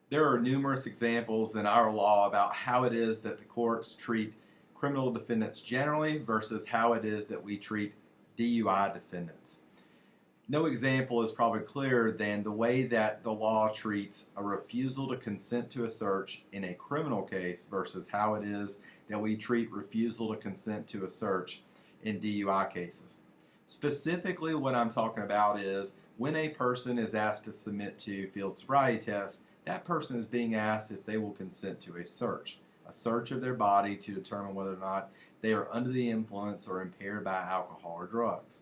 There are numerous examples in our law about how it is that the courts treat criminal defendants generally versus how it is that we treat DUI defendants. No example is probably clearer than the way that the law treats a refusal to consent to a search in a criminal case versus how it is that we treat refusal to consent to a search in DUI cases. Specifically, what I'm talking about is when a person is asked to submit to field sobriety tests, that person is being asked if they will consent to a search of their body to determine whether or not they are under the influence or impaired by alcohol or drugs.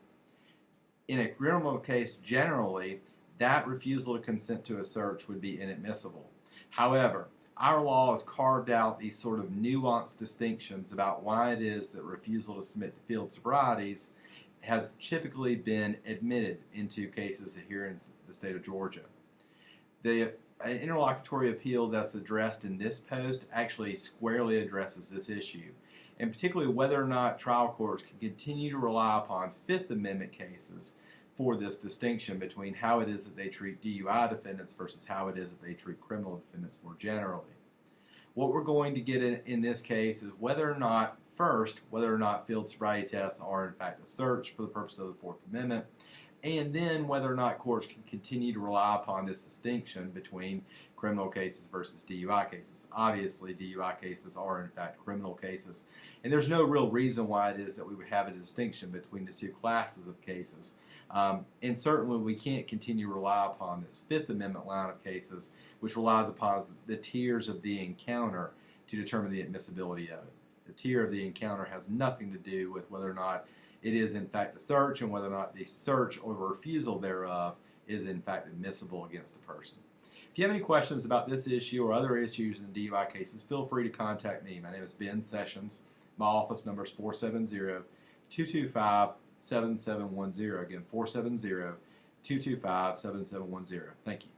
In a criminal case, generally, that refusal to consent to a search would be inadmissible. However, our law has carved out these sort of nuanced distinctions about why it is that refusal to submit to field sobrieties has typically been admitted into cases here in the state of Georgia. The interlocutory appeal that's addressed in this post actually squarely addresses this issue, and particularly whether or not trial courts can continue to rely upon Fifth Amendment cases for this distinction between how it is that they treat DUI defendants versus how it is that they treat criminal defendants more generally. What we're going to get in this case is whether or not field sobriety tests are in fact a search for the purpose of the Fourth Amendment, and then whether or not courts can continue to rely upon this distinction between criminal cases versus DUI cases. Obviously, DUI cases are in fact criminal cases, and there's no real reason why it is that we would have a distinction between the two classes of cases. And certainly we can't continue to rely upon this Fifth Amendment line of cases, which relies upon the tiers of the encounter to determine the admissibility of it. The tier of the encounter has nothing to do with whether or not it is in fact a search and whether or not the search or refusal thereof is in fact admissible against the person. If you have any questions about this issue or other issues in DUI cases, feel free to contact me. My name is Ben Sessions. My office number is 470-225-7710. Again, 470-225-7710. Thank you.